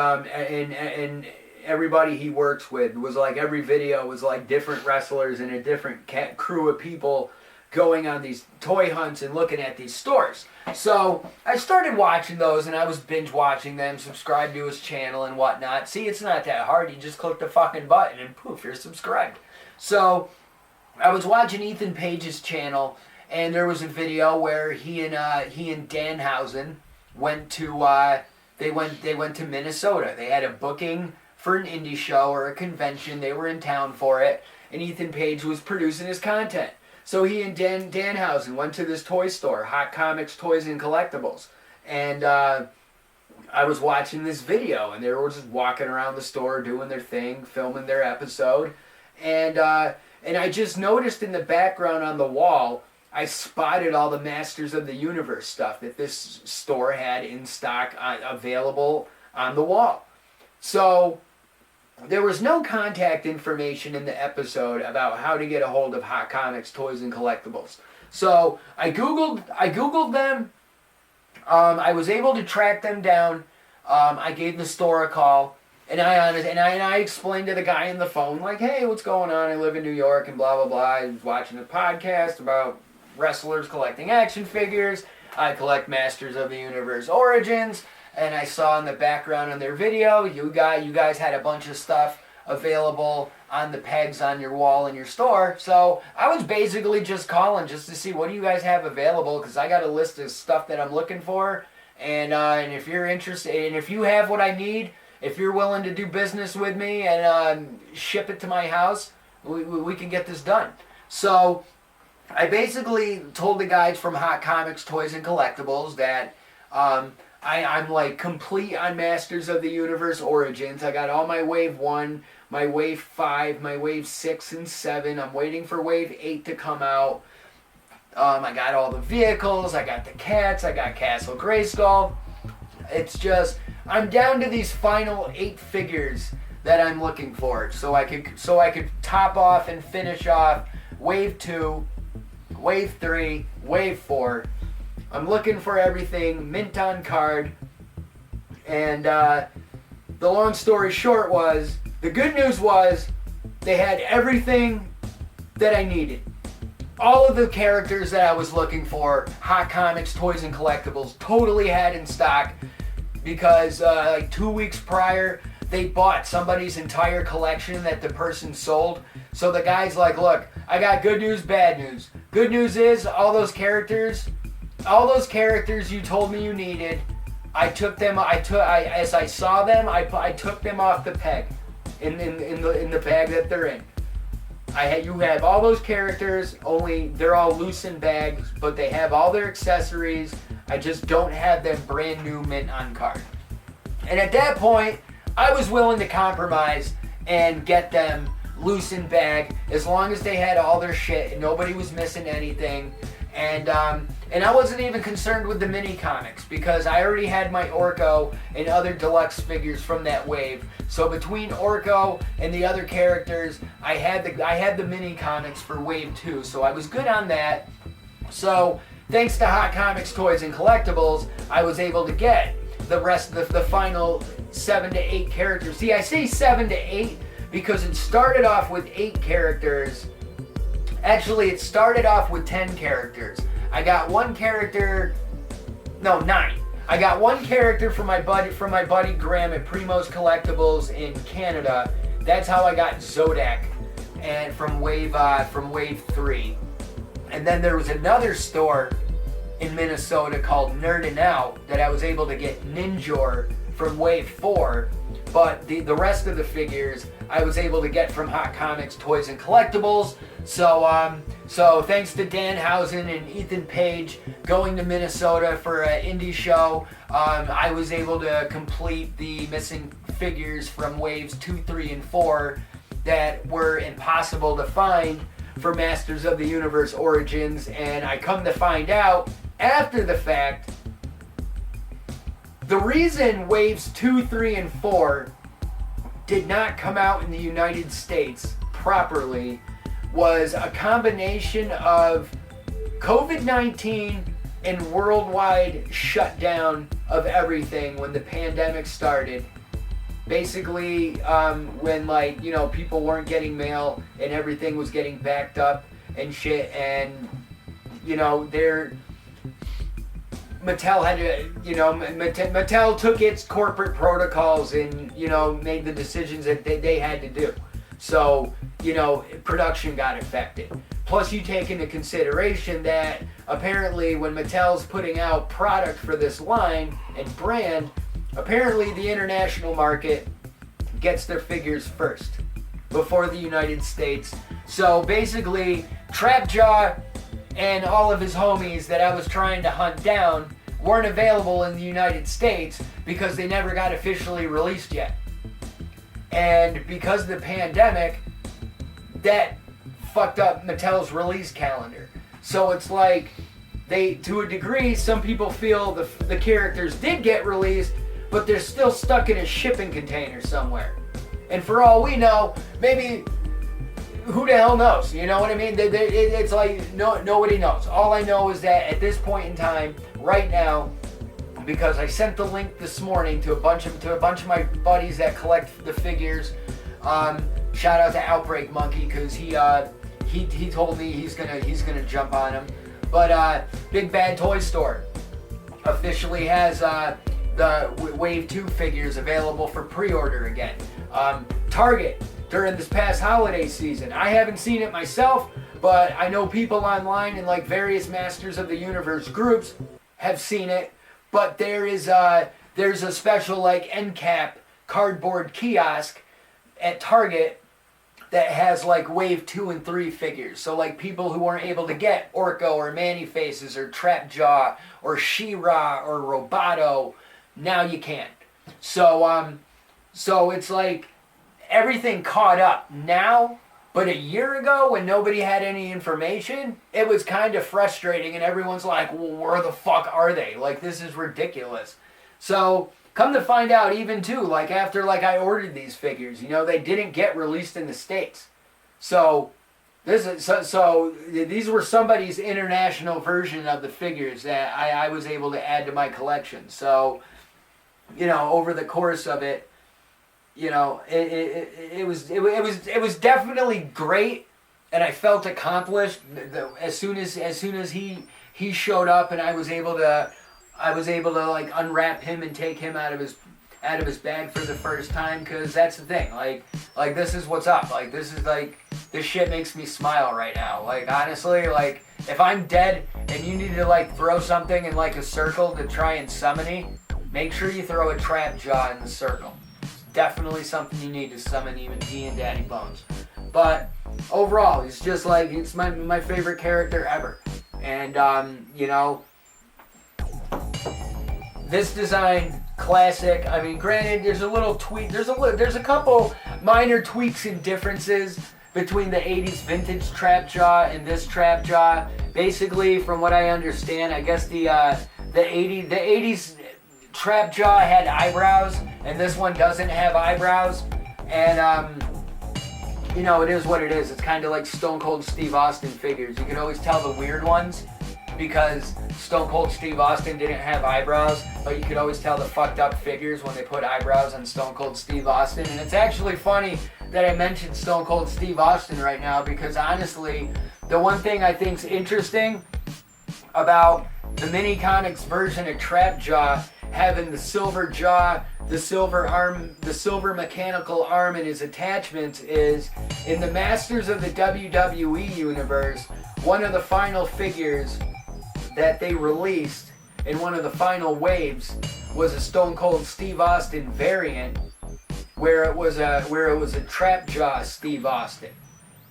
Speaker 1: everybody he works with was like, every video was like different wrestlers and a different crew of people going on these toy hunts and looking at these stores. So I started watching those, and I was binge watching them, subscribed to his channel and whatnot. See, it's not that hard. You just click the fucking button and poof, you're subscribed. So I was watching Ethan Page's channel, and there was a video where he and Danhausen went to they went to Minnesota. They had a booking for an indie show or a convention. They were in town for it, and Ethan Page was producing his content. So he and Danhausen went to this toy store, Hot Comics, Toys and Collectibles. And I was watching this video, and they were just walking around the store, doing their thing, filming their episode. And I just noticed in the background on the wall, I spotted all the Masters of the Universe stuff that this store had in stock available on the wall. So there was no contact information in the episode about how to get a hold of Hot Comics, Toys and Collectibles. So I googled them. I was able to track them down. I gave the store a call, and I explained to the guy on the phone, like, hey, what's going on? I live in New York and blah blah blah. I was watching a podcast about wrestlers collecting action figures. I collect Masters of the Universe Origins. And I saw in the background on their video, you guys had a bunch of stuff available on the pegs on your wall in your store. So I was basically just calling just to see, what do you guys have available, because I got a list of stuff that I'm looking for. And if you're interested, and if you have what I need, if you're willing to do business with me and ship it to my house, we can get this done. So I basically told the guys from Hot Comics, Toys and Collectibles that I'm like complete on Masters of the Universe Origins. I got all my Wave 1, my Wave 5, my Wave 6 and 7. I'm waiting for Wave 8 to come out. I got all the vehicles. I got the cats. I got Castle Grayskull. It's just, I'm down to these final 8 figures that I'm looking for. So I could top off and finish off Wave 2, Wave 3, Wave 4. I'm looking for everything mint on card, and the long story short was, the good news was, they had everything that I needed. All of the characters that I was looking for, Hot Comics, Toys and Collectibles, totally had in stock, because like 2 weeks prior, they bought somebody's entire collection that the person sold. So the guy's like, look, I got good news, bad news. Good news is, all those characters you told me you needed, as I saw them, I took them off the peg in the bag that they're in. You have all those characters, only they're all loose in bags, but they have all their accessories. I just don't have them brand new mint on card. And at that point, I was willing to compromise and get them loose in bag, as long as they had all their shit and nobody was missing anything. And I wasn't even concerned with the mini comics, because I already had my Orko and other deluxe figures from that wave. So between Orko and the other characters, I had the mini comics for wave 2. So I was good on that. So thanks to Hot Comics, Toys and Collectibles, I was able to get the rest of the final 7 to 8 characters. See, I say 7 to 8 because it started off with 8 characters. Actually, it started off with 10 characters. I got 9. I got 1 character from my buddy Graham at Primo's Collectibles in Canada. That's how I got Zodak, and from wave 3. And then there was another store in Minnesota called Nerdin' Out that I was able to get Ninjor from wave 4. But the rest of the figures I was able to get from Hot Comics, Toys and Collectibles. So thanks to Danhausen and Ethan Page going to Minnesota for an indie show, I was able to complete the missing figures from waves 2, 3, and 4 that were impossible to find for Masters of the Universe Origins. And I come to find out after the fact The reason waves 2, 3, and 4 did not come out in the United States properly was a combination of COVID-19 and worldwide shutdown of everything when the pandemic started. Basically, when people weren't getting mail and everything was getting backed up and shit, and Mattel had to, Mattel took its corporate protocols and made the decisions that they had to do. So production got affected. Plus, you take into consideration that apparently when Mattel's putting out product for this line and brand, apparently the international market gets their figures first before the United States. So basically, Trapjaw and all of his homies that I was trying to hunt down weren't available in the United States because they never got officially released yet. And because of the pandemic, that fucked up Mattel's release calendar. So it's like, to a degree, some people feel the characters did get released, but they're still stuck in a shipping container somewhere. And for all we know, maybe, who the hell knows? You know what I mean? It's like, nobody knows. All I know is that at this point in time, right now, because I sent the link this morning to a bunch of my buddies that collect the figures. Shout out to Outbreak Monkey, because he told me he's gonna jump on him. But Big Bad Toy Store officially has the Wave 2 figures available for pre-order again. Target during this past holiday season. I haven't seen it myself, but I know people online in like various Masters of the Universe groups have seen it. But there's a special like end cap cardboard kiosk at Target that has like Wave 2 and 3 figures. So like people who weren't able to get Orko or Man-E-Faces or Trapjaw or She-Ra or Roboto, now you can. So it's like everything caught up now, but a year ago when nobody had any information, it was kind of frustrating and everyone's like, well, where the fuck are they? Like, this is ridiculous. So come to find out, even too, like after like I ordered these figures, they didn't get released in the States. So these were somebody's international version of the figures that I was able to add to my collection. So, over the course of it, it was definitely great, and I felt accomplished as soon as he showed up, and I was able to like unwrap him and take him out of his bag for the first time, because that's the thing, like this is what's up, like this shit makes me smile right now. Like honestly, like if I'm dead and you need to like throw something in like a circle to try and summon me, make sure you throw a Trapjaw in the circle. Definitely something you need to summon even he and Daddybones. But overall, it's just like, it's my favorite character ever. And this design, classic. I mean, granted, there's a little tweak. There's a couple minor tweaks and differences between the 80s vintage Trapjaw and this Trapjaw. Basically, from what I understand, I guess the 80s Trapjaw had eyebrows, and this one doesn't have eyebrows. And it is what it is. It's kind of like Stone Cold Steve Austin figures. You can always tell the weird ones because Stone Cold Steve Austin didn't have eyebrows, but you could always tell the fucked up figures when they put eyebrows on Stone Cold Steve Austin. And it's actually funny that I mentioned Stone Cold Steve Austin right now, because honestly, the one thing I think's interesting about the mini comics version of Trapjaw having the silver jaw, the silver arm, the silver mechanical arm, and his attachments is, in the Masters of the WWE universe, one of the final figures that they released in one of the final waves was a Stone Cold Steve Austin variant, where it was a Trapjaw Steve Austin,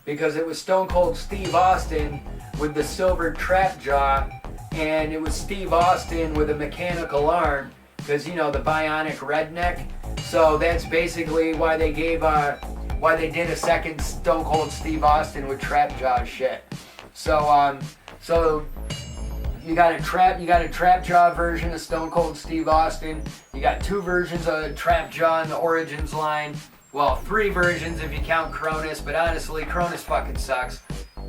Speaker 1: because it was Stone Cold Steve Austin with the silver Trapjaw, and it was Steve Austin with a mechanical arm, because the bionic redneck. So that's basically why they did a second Stone Cold Steve Austin with Trapjaw shit. So You got a Trap Jaw version of Stone Cold Steve Austin. You got 2 versions of Trap Jaw in the Origins line. Well, 3 versions if you count Cronus, but honestly, Cronus fucking sucks.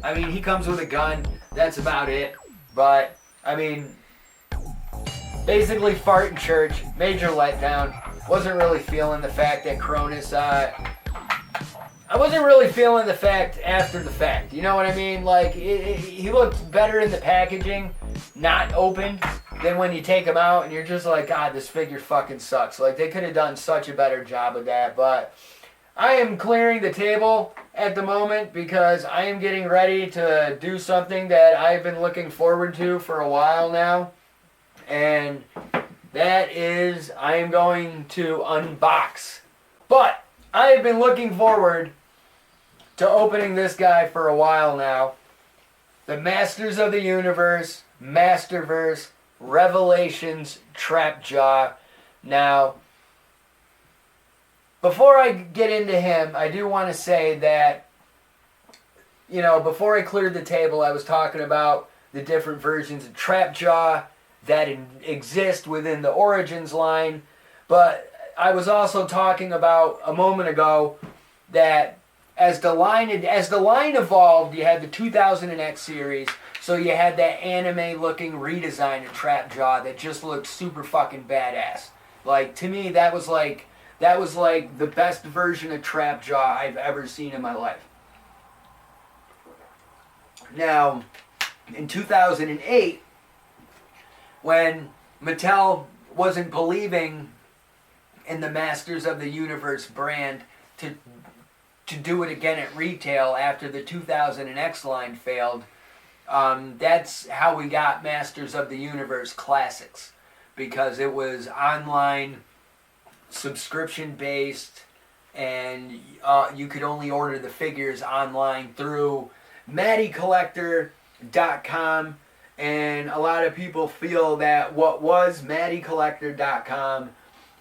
Speaker 1: I mean, he comes with a gun. That's about it. But, I mean, basically fart in church. Major letdown. Wasn't really feeling the fact that Cronus, I wasn't really feeling the fact after the fact. You know what I mean? Like, he looked better in the packaging, not opened, than when you take him out and you're just like, God, this figure fucking sucks. Like, they could have done such a better job of that. But I am clearing the table at the moment because I am getting ready to do something that I've been looking forward to for a while now. And that is, I am going to unbox. But I have been looking forward to opening this guy for a while now. The Masters of the Universe, Masterverse, Revelations, Trap Jaw. Now, before I get into him, I do want to say that, you know, before I cleared the table, I was talking about the different versions of Trap Jaw that exist within the Origins line. But I was also talking about a moment ago that as the line evolved, you had the 2000X series, so you had that anime-looking redesign of Trap Jaw that just looked super fucking badass. Like, to me, that was like the best version of Trap Jaw I've ever seen in my life. Now, in 2008, when Mattel wasn't believing in the Masters of the Universe brand to do it again at retail after the 2000X line failed, that's how we got Masters of the Universe Classics, because it was online, subscription-based, and you could only order the figures online through MattyCollector.com, and a lot of people feel that what was MattyCollector.com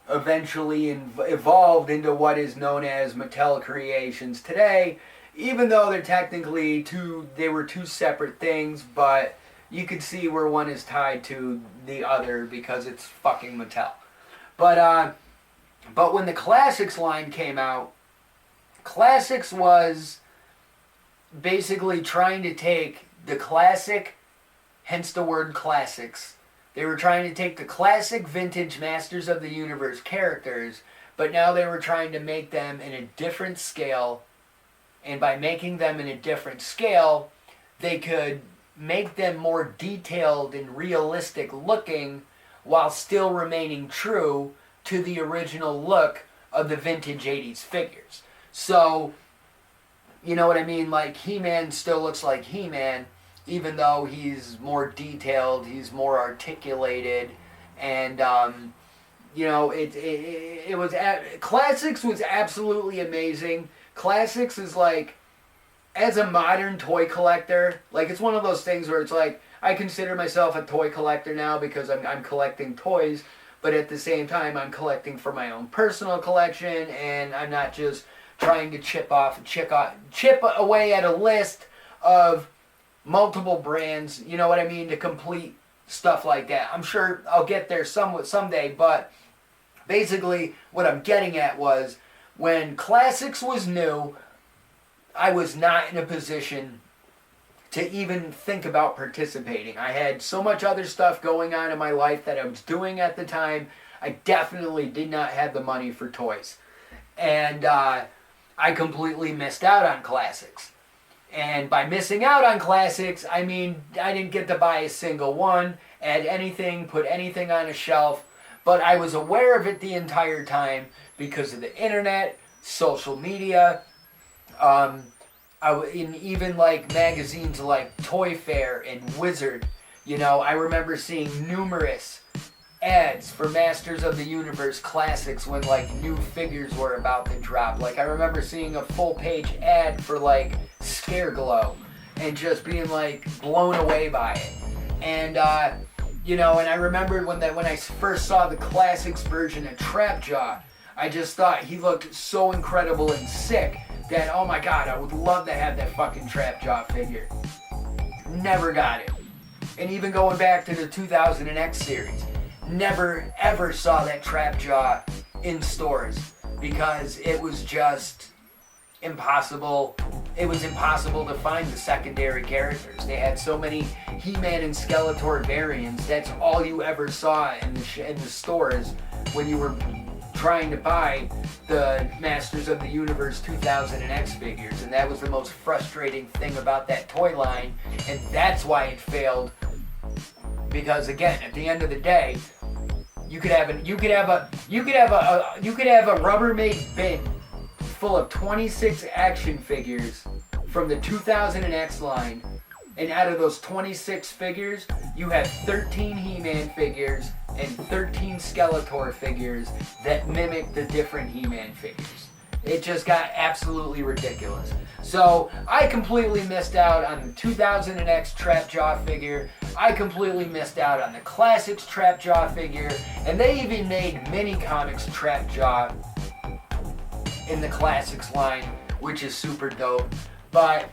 Speaker 1: eventually evolved into what is known as Mattel Creations today, even though they're technically they were two separate things, but you could see where one is tied to the other because it's fucking Mattel. But when the Classics line came out, Classics was basically trying to take the classic, hence the word classics. They were trying to take the classic vintage Masters of the Universe characters, but now they were trying to make them in a different scale, and by making them in a different scale, they could make them more detailed and realistic looking while still remaining true to the original look of the vintage 80s figures. So, you know what I mean? Like, He-Man still looks like He-Man, even though he's more detailed, he's more articulated, and you know, it was Classics was absolutely amazing. Classics is like, as a modern toy collector, like, it's one of those things where it's like, I consider myself a toy collector now because I'm collecting toys, but at the same time I'm collecting for my own personal collection, and I'm not just trying to chip away at a list of multiple brands, you know what I mean, to complete stuff like that. I'm sure I'll get there someday, but basically what I'm getting at was, when Classics was new, I was not in a position to even think about participating. I had so much other stuff going on in my life that I was doing at the time. I definitely did not have the money for toys. And I completely missed out on Classics. And by missing out on Classics, I mean, I didn't get to buy a single one, add anything, put anything on a shelf, but I was aware of it the entire time because of the internet, social media, even like magazines like Toy Fair and Wizard. You know, I remember seeing numerous ads for Masters of the Universe Classics when like new figures were about to drop. Like, I remember seeing a full page ad for like Scareglow and just being like blown away by it. And you know, and I remember when I first saw the Classics version of Trap Jaw, I just thought he looked so incredible and sick that, oh my god, I would love to have that fucking Trap Jaw figure. Never got it. and even going back to the 2000X series, never ever saw that trap jaw in stores because it was just impossible. It was impossible to find the secondary characters. They had so many He-Man and Skeletor variants. That's all you ever saw in the stores when you were trying to buy the Masters of the Universe 2000X figures, and that was the most frustrating thing about that toy line, and that's why it failed. Because again, at the end of the day, you could have a Rubbermaid bin full of 26 action figures from the 2000X line, and out of those 26 figures, you have 13 He-Man figures and 13 Skeletor figures that mimic the different He-Man figures. It just got absolutely ridiculous. So I completely missed out on the 2000X Trapjaw figure. I completely missed out on the Classics Trapjaw figure, and they even made mini comics Trapjaw in the Classics line, which is super dope. But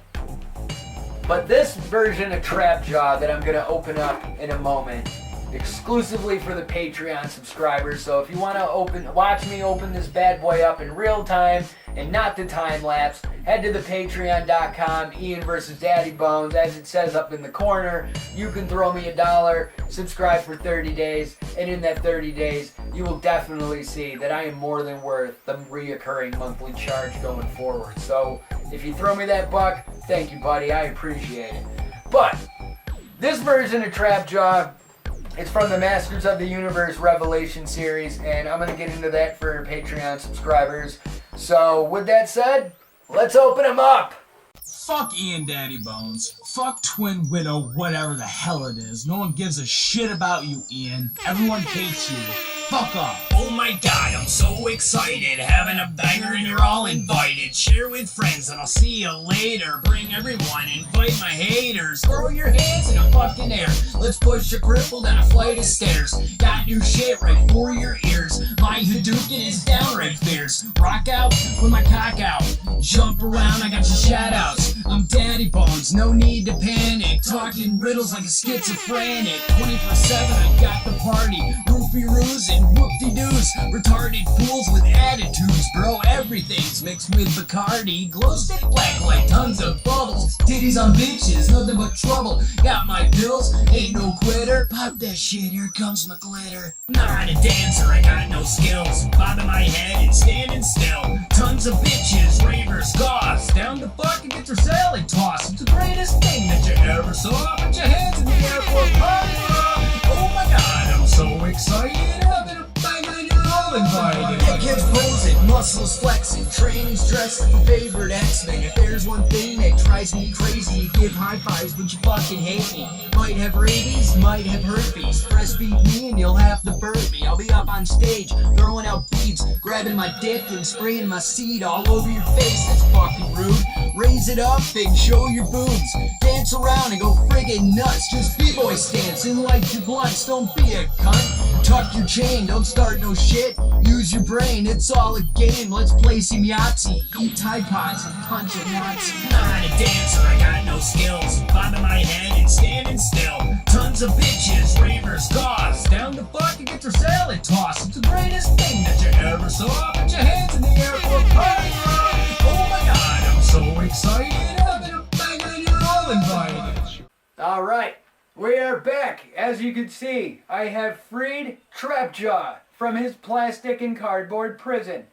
Speaker 1: this version of Trapjaw that I'm gonna open up in a moment, exclusively for the Patreon subscribers. So if you want to watch me open this bad boy up in real time and not the time lapse, head to the patreon.com, Ian vs. Daddybones, as it says up in the corner. You can throw me $1, subscribe for 30 days, and in that 30 days, you will definitely see that I am more than worth the reoccurring monthly charge going forward. So if you throw me that buck, thank you, buddy. I appreciate it. But this version of Trapjaw, it's from the Masters of the Universe Revelation series, and I'm going to get into that for Patreon subscribers. So, with that said, let's open them up!
Speaker 2: Fuck Ian Daddybones. Fuck Twin Widow, whatever the hell it is. No one gives a shit about you, Ian. Everyone hates you. Fuck off. Oh my god, I'm so excited. Having a banger and you're all invited. Share with friends and I'll see you later. Bring everyone, invite my haters. Throw your hands in the fucking air. Let's push a cripple down a flight of stairs. Got new shit right for your ears. My Hadouken is downright fierce. Rock out with my cock out. Jump around, I got your shout outs. I'm Daddybones, no need to panic. Talking riddles like a schizophrenic. 24/7, I got the party. Roofie-roos and whoop-de-doos. Retarded fools with attitudes. Bro, everything's mixed with Bacardi. Glow stick black like tons of bubbles. Titties on bitches, nothing but trouble. Got my pills, ain't no quitter. Pop that shit, here comes my glitter. Not a dancer, I got no skills. Bobbing my head and standing still. Tons of bitches, ravers, goths. Down the fuck and get your salad tossed. It's the greatest thing that you ever saw. Put your hands in the air for a party. Oh my god, I'm so excited. Having a bang on your all invited. That kid's posing, muscles flexing, training's dressed like a favorite X-Men. If there's one thing that drives me crazy, you give high fives but you fucking hate me. Might have rabies, might have herpes. Breastfeed me and you'll have to burp me. I'll be up on stage, throwing out beads, grabbing my dick and spraying my seed all over your face. That's fucking rude. Raise it up and show your boobs. Dance around and go friggin' nuts. Just b-boy stance and light your blunts. Don't be a cunt. Tuck your chain, don't start no shit. Use your brain, it's all a game. Let's play some Yahtzee. Eat Tide Pods and punch a Nazi. Not a dancer, I got no skills. Bobbing my head and standing still. Tons of bitches, ravers, goths. Down the fuck and get your salad tossed. It's the greatest thing that you ever saw. Put your hands in the air for a party. Oh my god, I'm so excited. Having a bang on your all invited.
Speaker 1: Alright, we are back. As you can see, I have freed Trapjaw from his plastic and cardboard prison.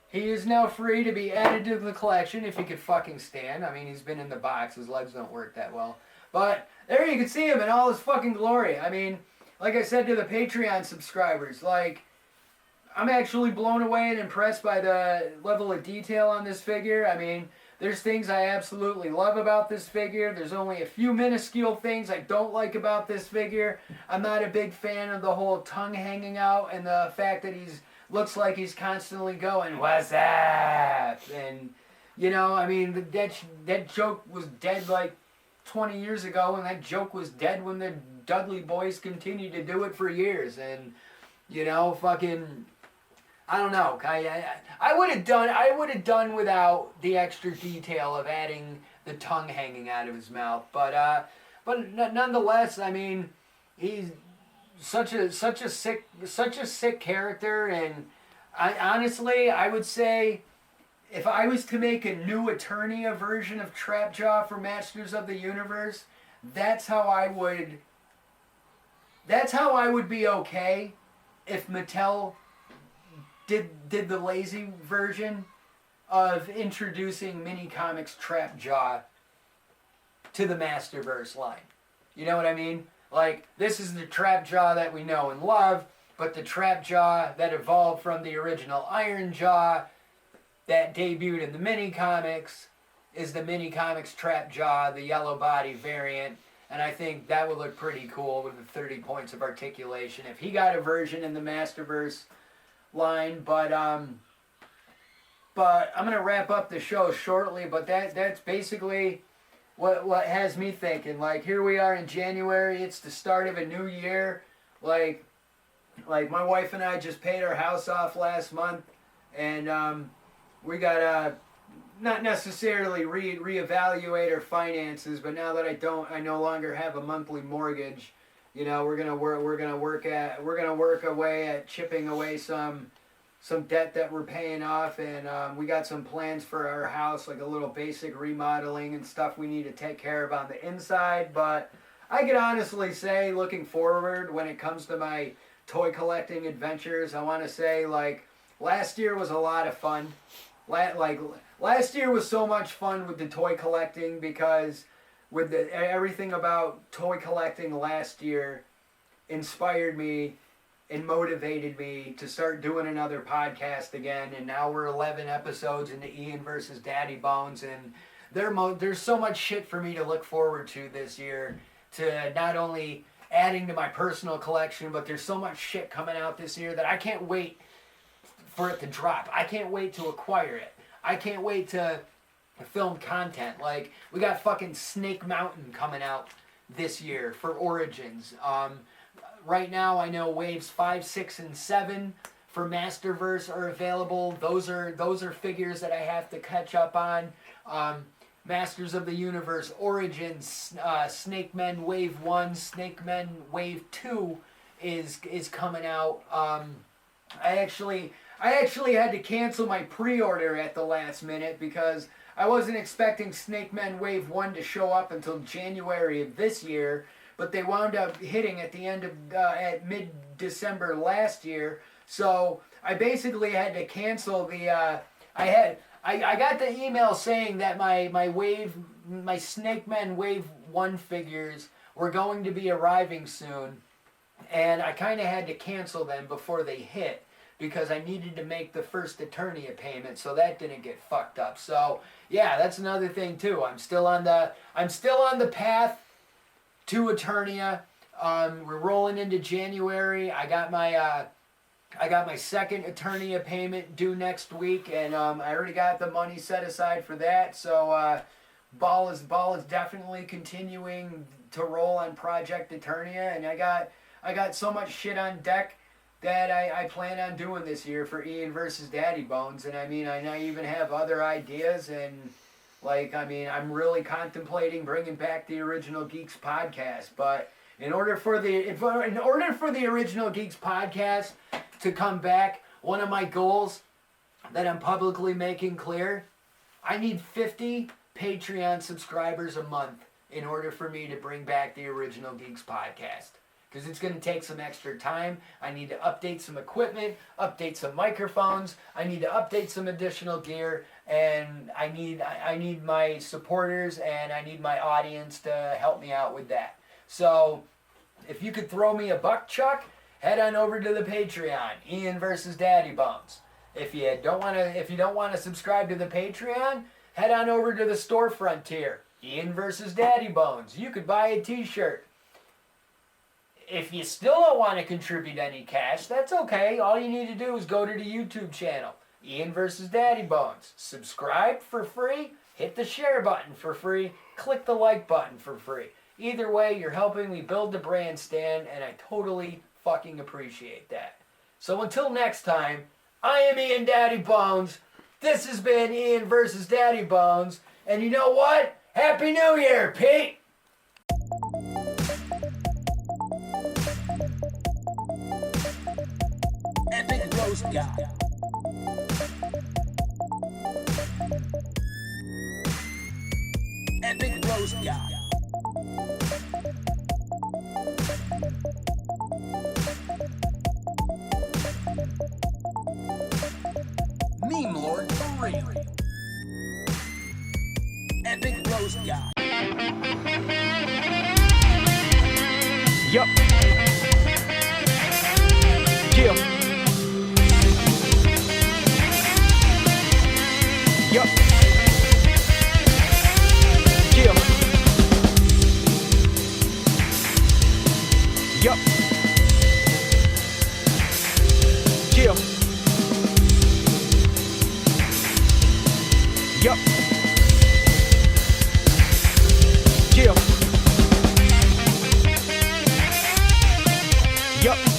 Speaker 1: He is now free to be added to the collection if he could fucking stand. I mean, he's been in the box. His legs don't work that well. But there you can see him in all his fucking glory. I mean, like I said to the Patreon subscribers, like, I'm actually blown away and impressed by the level of detail on this figure. I mean, there's things I absolutely love about this figure. There's only a few minuscule things I don't like about this figure. I'm not a big fan of the whole tongue hanging out and the fact that looks like he's constantly going, "What's up?" And, you know, I mean, that joke was dead like 20 years ago, and that joke was dead when the Dudley boys continued to do it for years. And, you know, fucking, I don't know. I would have done without the extra detail of adding the tongue hanging out of his mouth. But But nonetheless, I mean, he's such a sick character, and I would say if I was to make a new Eternia version of Trapjaw for Masters of the Universe, that's how I would be okay if Mattel did the lazy version of introducing mini comics Trapjaw to the Masterverse line. You know what I mean? Like, this is the Trapjaw that we know and love, but the Trapjaw that evolved from the original Iron Jaw that debuted in the mini comics is the mini comics Trapjaw, the yellow body variant, and I think that would look pretty cool with the 30 points of articulation if he got a version in the Masterverse line. But I'm gonna wrap up the show shortly, but that's basically what has me thinking. Like, here we are in January, it's the start of a new year. Like my wife and I just paid our house off last month, and we got not necessarily reevaluate our finances, but now that I no longer have a monthly mortgage, you know, we're gonna work away at chipping away some debt that we're paying off, and we got some plans for our house, like a little basic remodeling and stuff we need to take care of on the inside. But I can honestly say, looking forward, when it comes to my toy collecting adventures, I want to say, like, last year was a lot of fun. Last year was so much fun with the toy collecting, because with everything about toy collecting last year inspired me and motivated me to start doing another podcast again. And now we're 11 episodes into Ian versus Daddybones, and there's so much shit for me to look forward to this year, to not only adding to my personal collection, but there's so much shit coming out this year that I can't wait for it to drop. I can't wait to acquire it. I can't wait to film content. Like, we got fucking Snake Mountain coming out this year for Origins. Right now, I know waves 5, 6, and 7 for Masterverse are available. Those are figures that I have to catch up on. Masters of the Universe Origins, Snake Men Wave 1, Snake Men Wave 2 is coming out. I actually had to cancel my pre-order at the last minute because I wasn't expecting Snake Men Wave 1 to show up until January of this year, but they wound up hitting at the end of at mid-December last year. So I basically had to cancel the. I got the email saying that my Snake Men Wave 1 figures were going to be arriving soon, and I kind of had to cancel them before they hit, because I needed to make the first Eternia payment, so that didn't get fucked up. So yeah, that's another thing too. I'm still on the path to Eternia. We're rolling into January. I got my second Eternia payment due next week, and I already got the money set aside for that. So ball is definitely continuing to roll on Project Eternia, and I got so much shit on deck that I plan on doing this year for Ian versus Daddybones. And I mean, I even have other ideas, and I'm really contemplating bringing back the Original Geeks podcast. But in order for the Original Geeks podcast to come back, one of my goals that I'm publicly making clear, I need 50 Patreon subscribers a month in order for me to bring back the Original Geeks podcast. Because it's going to take some extra time. I need to update some equipment, update some microphones. I need to update some additional gear, and I need my supporters and I need my audience to help me out with that. So if you could throw me a buck, Chuck, head on over to the Patreon, Ian versus Daddybones. If you don't want to subscribe to the Patreon, head on over to the storefront tier, Ian versus Daddybones. You could buy a t-shirt. If you still don't want to contribute any cash, that's okay. All you need to do is go to the YouTube channel, Ian versus Daddybones. Subscribe for free, hit the share button for free, click the like button for free. Either way, you're helping me build the brand stand, and I totally fucking appreciate that. So until next time, I am Ian Daddybones. This has been Ian versus Daddybones. And you know what? Happy New Year, Pete!
Speaker 2: Epic roast guy. Epic roast guy. Meme Lord for real. Epic roast guy.
Speaker 3: Yup. Yeah. Yup. Yeah. Yup. Yeah. Yup. Yeah. Yup.